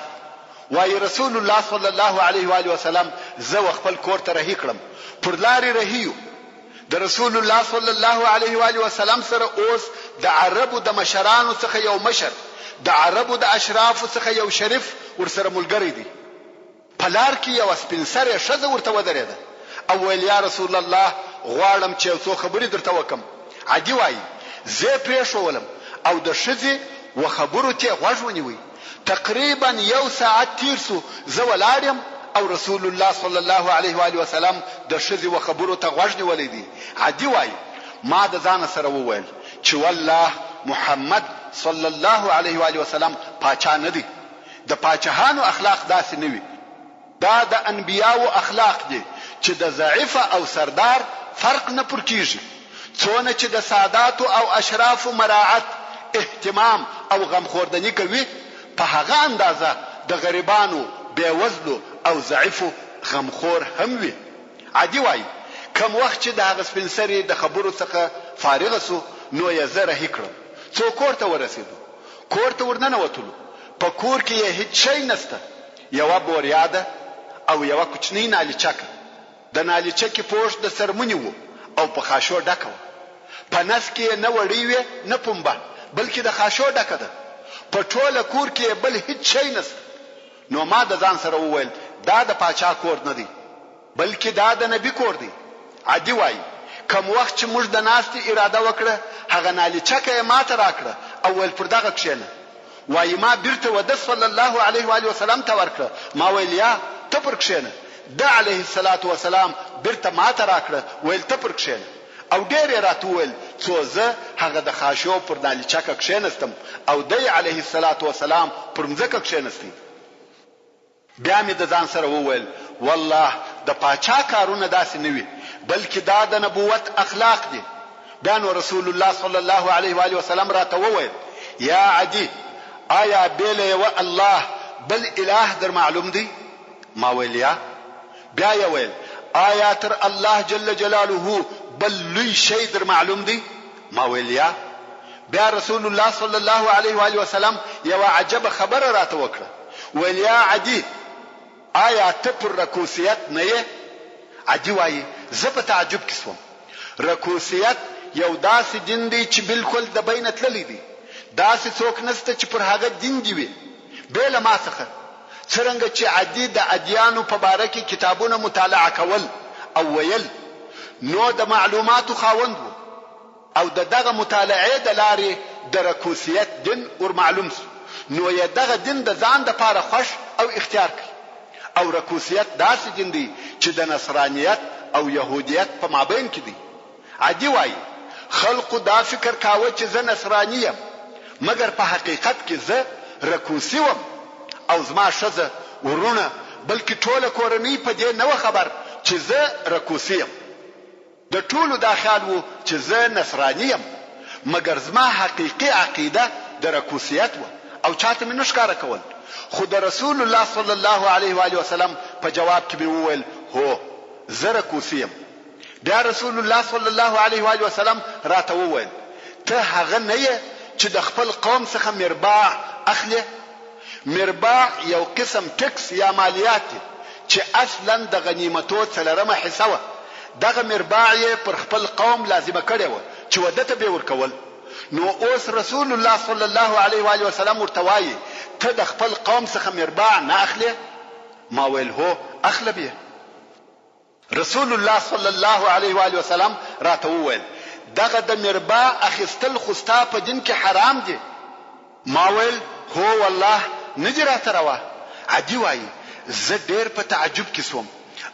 وایي رسول الله صلی الله علیه و آله وسلم: زه خپل کور ته رهي کړم، پر لارې رهیو. د رسول الله صلی الله علیه و آله وسلم سره اوس د عربو د مشرانو څخه یو مشر، د عربو د اشرافو څخه یو شریف ورسره ملګری دی. په لار کې یو سپین سرې ښځه ورته ودرېده، او ویل: یا رسول الله، غواړم چې یو څو خبرې درته وکم. عدي وایي: زه پرېښولم، او د ښځې و خبرو ته غوږ ونیوی. تقریبا یو ساعت تیر سو، زه ولاړ یم، او رسول الله صلی الله علیه و آله وسلم د ښځې و خبرو ته غوږ نیولی دی. عدي وایي: ما د ځان سره وویل چې والله محمد صلی الله علیه و آله وسلم پاچا نه دی. د پاچاهانو اخلاق داسې نه وي، دا د انبیاو اخلاق دي چې د ضعیف او سردار فرق نه پر کیږي. څونه چې د سادات او اشراف مراعات، اهتمام او غمخوردنی کوي، په هغه اندازه د غریبانو، بیوزلو او ضعیفو غمخور هم وي. عدي وایي: کوم وخت چې د هغه سپین سرې د خبرو څخه فارغ سو، نو یې زه رهي کړم. څو کور ته ورسېدو، کور ته ورننوتلو. په کور کې یې هیڅ شی نسته، یوه بوریا ده او یوه کوچنۍ نالیچکه. د نالیچکې پوښ د سرمنې و او په خاشو ډکه وه. په نس کې نه وړۍ وې نه پنبه، بلکې د خاشو ډکه ده. په ټوله کور کې بل هیڅ شی نسته. نو ما د ځان سره وویل: دا د پاچا کور نه دی، بلکې دا د نبی کور دی. عدي وایي: کوم وخت چې موږ د ناستې اراده وکړه، هغه نالیچکه یې ماته راکړه او ویل: پر دغه کښېنه. وایي: ما بیرته وده صلی الله علیه و آله وسلم ته ورکړه. ما ویل: یا ته پر کښېنه. د علیه الصلاة والسلام بیرته ماته راکړه، ویل: ته پر کښېنه. او ډېر یې راته وویل، څو زه هغه د خاشو پر نالیچکه کښېنستم، او دی علیه الصلاة والسلام پر مځکه کښېنستی. بیا مې د ځان سره وویل: والله د پاچا کارونه داسې نه وي، بلکې دا د نبوت اخلاق دي. بیا نو رسول الله صلی الله علیه و آله وسلم راته وویل یا عدي آیا بیل یو الله بل اله در معلوم دی؟ ما ویل یا. بیا یې ویل آیا تر الله جل جلاله بل لوی شی در معلوم دی؟ ما ویل یا. بیا رسول الله صلی الله علیه و آله وسلم یو عجب خبره راته وکړه، ویل یا عدي آیا ته پر رکوسیت نه یې؟ عدي وایي زه په تعجب کې شوم. رکوسیت یو داسې دین دی چې بالکل د بینه تللی دی، داسې څوک نشته چې پر هغه دین دی وي بېله ما څخه. څرنګه چې عدي د ادیانو په باره کې کتابونه مطالعه کول او ویل، نو د معلوماتو خاوند و او دغه مطالعې د لارې د رکوسیت دین ور معلوم شو، نو یې دغه دین د ځان د پاره خوښ او اختیار کړ. او رکوسیت داسې دین دی چې د نصرانیت او يهودیت په مابین کې دی. عدي وایي خلقو دا فکر کاوه چې زه نصرانی یم، مګر په حقیقت کې زه رکوسی وم او زما ښځه ورونه بلکې ټوله کورنۍ په دې نه و خبر چې زه رکوسی یم. د ټولو دا خیال و چې زه نصرانی یم، مګر زما حقیقي عقیده د رکوسیت و او چاته مې نشکاره کول. خو د رسول الله صلی الله علیه و آله وسلم په جواب کې به وویل هو زه رکوسی یم. بیا رسول الله صلی الله علیه و آله وسلم راته وویل ته هغه نه یې چې د خپل قوم څخه مرباع اخلي؟ مرباع یو قسم ټکس یا مالیات دی چې اصلا د غنیمتو څلورمه حصه وه. دغه مرباع یې پر خپل قوم لازمه کړې وه چې وده ته به ورکول. نو اوس رسول الله صلی الله علیه و آله وسلم ورته وایي ته د خپل قوم څخه مرباع نه اخلي؟ ما ویل هو اخله به. رسول الله صلی الله علیه و آله وسلم راته وویل دغه د مرباع اخیستل خو ستا په دین کې حرام دي. ما ویل هو والله نه دي راته روا. عدي وایي زه ډېر په تعجب کې شوم.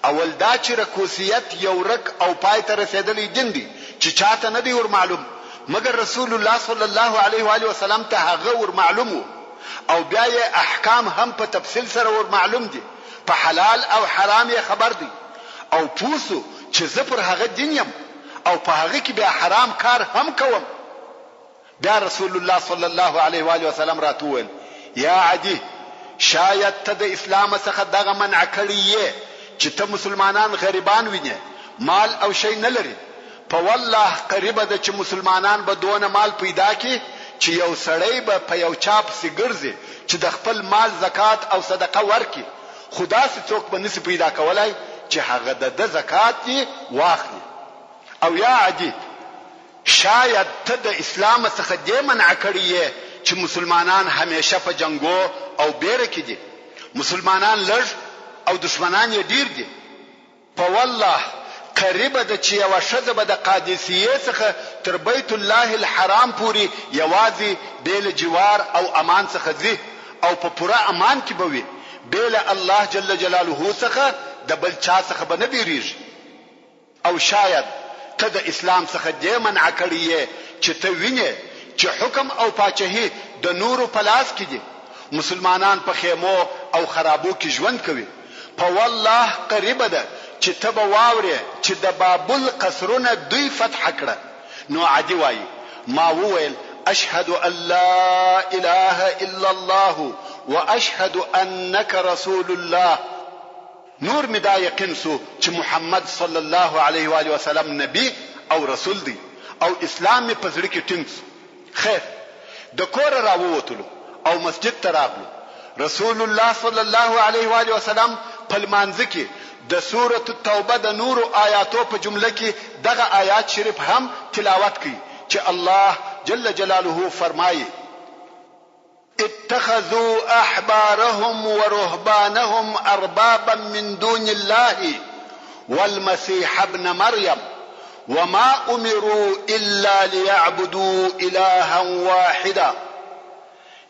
اول دا چې رکوسیت یو رک او پای ته رسېدلی دین دی چې چاته نه دی ور معلوم، مګر رسول الله صلی الله علیه و آله وسلم ته هغه ور معلوم و او بیا یې احکام هم په تفصیل سره ور معلوم دي، په حلال او حرام یې خبر دی او پوسو چې زه پر هغه دین یم او په هغه کې بیا حرام کار هم کوم. بیا رسول الله صلی الله علیه و آله وسلم راته وویل یا عدي شاید ته د اسلام څخه دغه منع کړی یې چې ته مسلمانان غریبان وینې، مال او شی نه لري. په والله قریبه ده چې مسلمانان به دونه مال پیدا کړي چې یو سړی به په یو چا پسې ګرځي چې د خپل مال زکات او صدقه ورکړي، خو داسې څوک به نشي پیدا کولای چې هغه د زکات یې واخلي. او یا عدي شاید ته د اسلام څخه دې منع کړی یې چې مسلمانان همیشه په جنگو او بیره کې دي، مسلمانان لږ او دشمنان یې ډیر دي. په والله قریبه ده چې یوه ښځه به د قادسیې څخه تر بیت الله الحرام پورې یوازې بې له جوار او امان څخه ځي او په پوره امان کې به وي، بې له الله جل جلاله څخه د بل چا څخه به نه بیریږي. او شاید ته د اسلام څخه دې منع کړی یې چې ته وینې چې حکم او پاچاهي د نورو په لاس کې دي، مسلمانان په خیمو او خرابو کې ژوند کوي. په والله قریبه ده چې ته به واورې چې د بابل قصرونه دوی فتح کړه. نو عدي وایي ما وویل اشهد ان لا اله الا الله واشهد انك رسول الله. نور می دا یقین سو چې محمد صلی الله علیه و آله وسلم نبی او رسول دی او اسلام می پزړه کې ټینګ سو. خیر د کور راووتلو او مسجد ته راغلو. رسول الله صلی الله علیه و آله وسلم په لمانځه کې د سورۃ التوبه د نور آیاتو په جمله کې دغه آیات شریف هم تلاوت کړي چې الله جل جلاله فرمایي اتخذوا احبارهم ورهبانهم اربابا من دون الله والمسيح ابن مريم وما امروا الا ليعبدوا الها واحدا.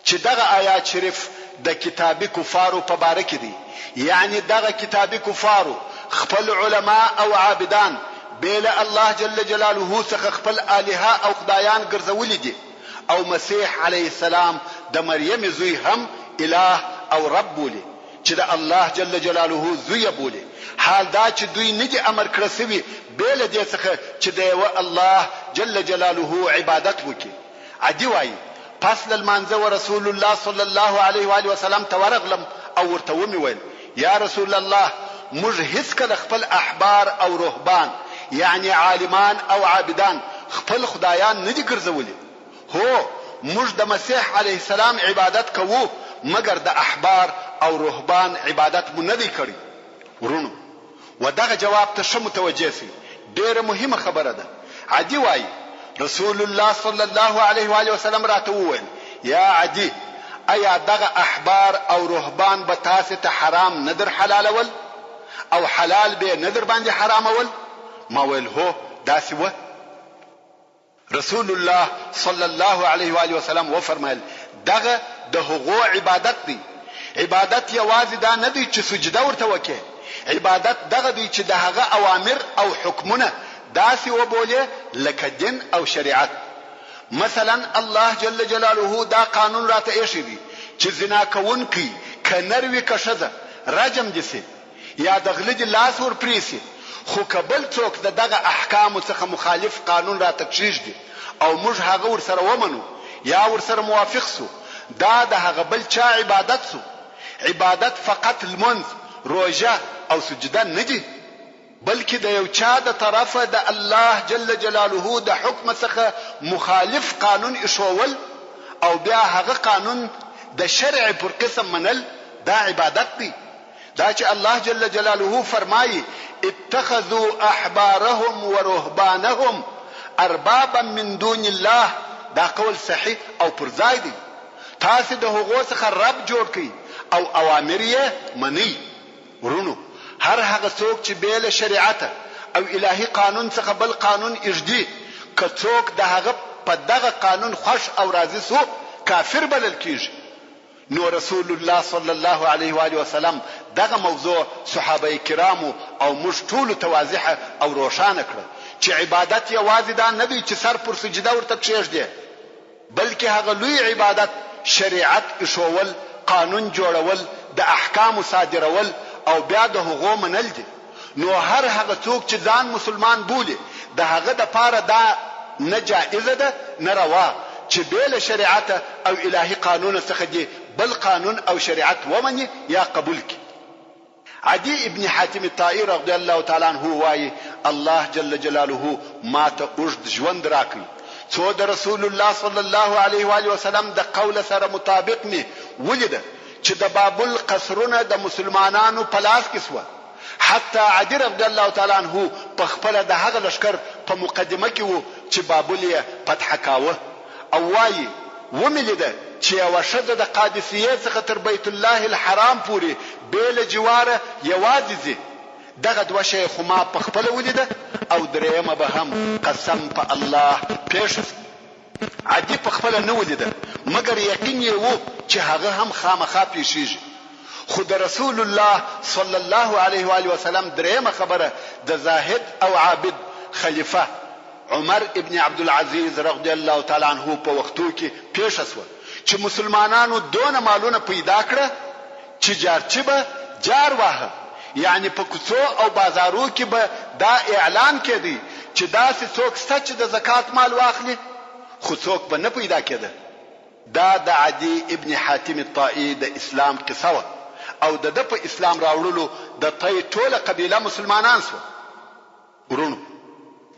چې دغه آیات شریف د کتابي کفارو په باره کې دي، یعنی دغه کتابي کفارو خپل علما او عابدان بیل الله جل جلاله څخه خپل الها او خدایان ګرځولي دي، او مسیح علیه السلام د مریم زوی هم اله او رب بولي، چې د الله جل جلاله زوی بولي. حال دا چې دوی نه دي امر کړی سوي بل دې څخه چې د الله جل جلاله عبادت وکړي. عدي وایي پس لمانځه ورسول الله صلی الله علیه و آله وسلم ته ورغلم او ورته ویل یا رسول الله موږ هیڅ کله خپل احبار او رهبان یعنی عالمان او عابدان خپل خدایان نه دي ګرځولي. هو موږ د مسیح علیه السلام عبادت کوو مګر د احبار او رهبان عبادت مو نه دی کړی. ورونو ودغه جواب ته شمو متوجه سي ډیره مهمه خبره ده. عدي وایي رسول الله صلی الله علیه و آله وسلم راته وویل یا عدي ایا دغه احبار او رهبان به تاسو ته حرام ندر حلالول او حلال به ندر باندې حرامول؟ ما ویل هو داسې و. رسول الله صلی الله علیه و آله وسلم و فرمایل دغه د هغو عبادت دی. عبادت یوازې دا نه دی چې سجده ورته وکړي، عبادت دغه دی چې د هغه اوامر او حکمونه داسې وبولې لکه دین او شریعت. مثلا الله جل جلاله دا قانون راته ایښی دی چې زنا کوونکی کنر وي که ښځه رجم دي سي یا د غله دي لاس ور پریسي. خو کبل څوک دغه احکام څخه مخالف قانون راته کیږي او موږ هغه ور سره ومنو یا ور سره موافق سو دا د هغه بل چا عبادت سو. عبادت فقط المنز روزه او سجده نه دي بلکې د یو چا د طرفه د الله جل جلاله د حکم څخه مخالف قانون ایښول او بیا هغه قانون د شرع پر قسم منل دا عبادت دی. دا چې الله جل جلاله فرمایي اتخذوا احبارهم ورهبانهم اربابا من دون الله، دا قول صحیح او پر ځای دی. تاسو د هغو څخه رب جوړ کړئ او اوامر یې منئ. ورونو هر هغه څوک چې بیل شریعت او الهي قانون څخه بل قانون اجدي که څوک د هغه په دغه قانون خوش او راضي سو کافر بلل کیږي. نو رسول الله صلی الله علیه و آله وسلم دغه موضوع صحابه کرامو او موږ ټول توضیح او روشانه کړه چې عبادت یوازې دا نه دی چې سر پر سجده ورته کېږدي بلکې هغه لوی عبادت شریعت ایښول، قانون جوړول، د احکام صادرول او بیا د هغو منل دي. نو هر هغه څوک چې ځان مسلمان بولي د هغه د پاره دا نه جائزه ده نه روا چې بیل شریعت او الهي قانون څخه دی بل قانون او شریعت ومني یا قبول کی. عدي ابن حاتم الطائي رضی الله تعالی عنہ وایي الله جل جلاله ما ته اوږد ژوند راکړي څو د رسول الله صلی الله علیه و آله وسلم د قول سره مطابق می ولیده چې د بابل قصرونه د مسلمانانو په لاس کې سو. حتی عدي رضی الله تعالی عنہ په خپل د هغه لشکر په مقدمه کې وو چې بابل یې فتح کاوه او وایي وملیده چې یو شد د قادسیه څخه تر بیت الله الحرام پورې بیل جواره یوازې زی. دغه دوه شی خو ما په خپل ولیده او درېمه به هم قسم په الله پیښ عدي په خپل نه ولیده مګر یقین یې وو چې هغه هم خامخا پیښیږي. خو د رسول الله صلی الله علیه و آله وسلم درېمه خبره د زاهد او عابد خلیفہ عمر ابن عبد العزيز رضی الله تعالی عنہ په وختو کې پیښ شو چې مسلمانانو دونه مالونه پیدا کړه چې جارچی به جار واه، یعنی په کوڅو او بازارو کې به دا اعلان کړي چې داسې څوک ست د زکات مال واخلي خو څوک به نه پیدا کېده. دا د عدي ابن حاتم الطائي د اسلام قصه او د په اسلام راوړلو د طي ټوله قبيله مسلمانان سو. ورونو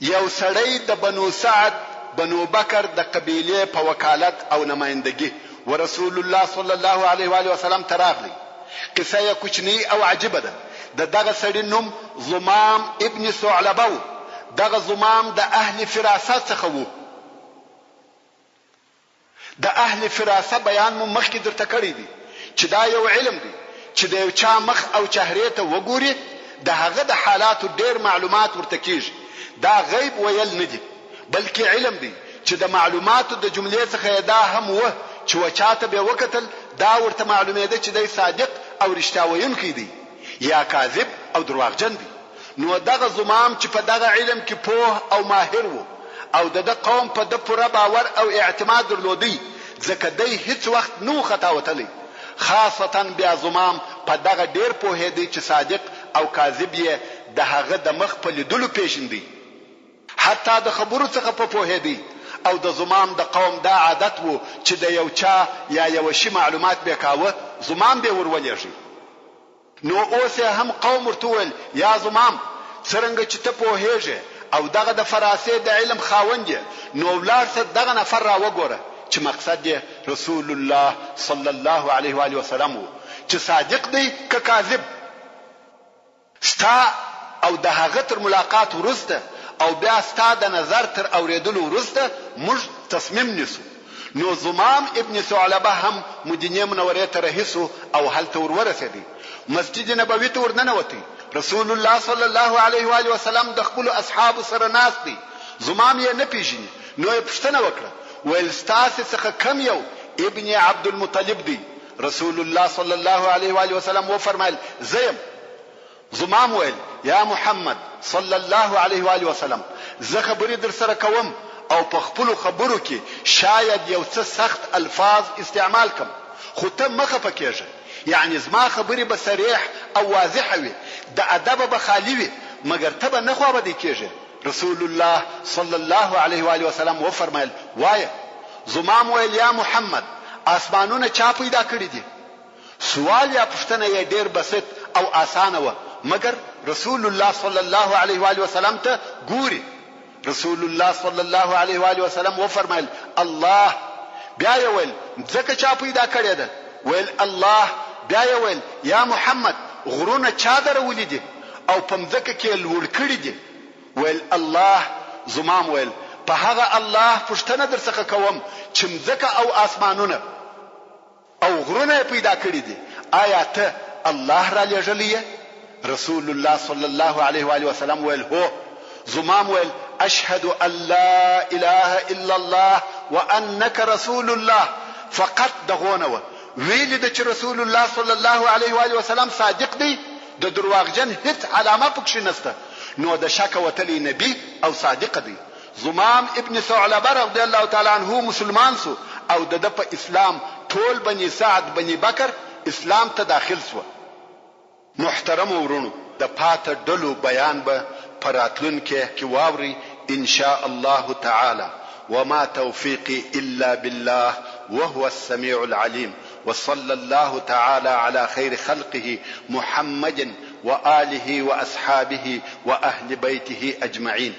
یو سړی د بنو سعد بنو بکر د قبيله په وکالت او نمائندګي ورسول الله صلی الله علیه و آله وسلم تراغلی. قصه یې کوچنی او عجیبه ده. دغه سړی نوم زمام ابن ثعلبه. دغه زمام د اهل فراست څخه وو. د اهل فراسه بیان مو مخکې درته کړی دی چې دا یو علم دی چې د یو چا مخ او چهره ته وګوري د هغه د حالاتو ډیر معلومات ورته کیږي. دا غیب ویل نه دی بلکې علم دی چې د معلوماتو د جملې څخه دا هم و چې وچاته به وکتل دا ورته معلومه ده چې دی صادق او رښتیا ویونکی دی یا کاذب او دروغجن دی. نو دغه زمام چې په دغه علم کې پوه او ماهر وو او د قوم په د پوره باور او اعتماد درلودي ځکه دی هیڅ وخت نو خطا وتلی خاصتا بیا زمام په دغه ډیر پوهېدی چې صادق او کاذب یې د هغه د مخ په لیدلو پیژندي. حتی د خبرو څخه په پوهېدی او د زمام د قوم دا عادت وو چې د یو چا یا یو شی معلومات به کاوه زمام به ورولېږي. نو اوس هم قوم ورته ویل یا زمام څرنګه چې ته پوهېږې او دغه د فراسې د علم خاوند یې نو ولاړ څه دغه نفر را وګوره چې مقصد یې رسول الله صلی الله علیه و آله وسلم وو چې صادق دی که کاذب. ستا او د هغه تر ملاقات وروسته او بیا ستا د نظر تر اوریدلو وروسته موږ تصمیم نیسو. نو زمام ابن ثعلبه هم مدینه منورې ته رهیسو او هلته ورورسېدی. مسجد نبوي ته ورننوتی. رسول الله صلی الله علیه و آله وسلم د خپل اصحاب سره ناست دی. زمام یې نه پیژني. نو یې پوښتنه وکړه ویل ستاسې څخه کم یو ابن عبد المطلب دی؟ رسول الله صلی الله علیه و آله وسلم وفرمایل زیم. زمام ویل یا محمد صلی الله علیه و آله وسلم زه خبرې در سره کوم او په خپل خبرو کې شاید یو څه سخت الفاظ استعمال کم خو ته مخه پکېږه. یعنی زما خبرې به صریح او واضحه وي د ادب به خالی وي مګر ته به نه خوابدی کېږي. رسول الله صلی الله علیه و آله وسلم وفرمایل وایه. زمام ویل یا محمد آسمانونه چا پیدا کړی دي؟ سوال یا پوښتنه یې ډیر بسیط او اسانه و مګر رسول الله صلی الله علیه و آله وسلم ته ګوري. رسول الله صلی الله علیه و آله وسلم وفرمایل الله. بیا یې ویل ځکه چا پیدا کړی ده؟ ویل الله. بیا یې ویل یا محمد غرونه چا درولې دي او په مځکه کې لوړ کړي دي؟ ویل الله. زمام ویل په هغه الله پوښتنه در څخه کوم چې مځکه او اسمانونه او غرونه پیدا کړي دي آیا ته الله را لېږلی یې؟ رسول الله صلی الله علیه و آله وسلم ویل هو. زمام ویل اشهد ان لا اله الا الله وانك رسول الله. فقط دغونه ویل د چې رسول الله صلی الله علیه و آله وسلم صادق دی د دروغجن هیڅ علامه پکښې نشته نو د شک وتلی نبی او صادق دی. زمام ابن ثعلبه رضی الله تعالی عنه مسلمان سو او د په اسلام ټول بني سعد بني بکر اسلام ته داخل سو. محترم ورونو د پاته ډلو بیان به پراتلونکې کې واوري ان شاء الله تعالی. وما توفيقي الا بالله وهو السميع العليم. وصلى الله تعالى على خير خلقه محمد وآله وأصحابه وأهل بيته أجمعين.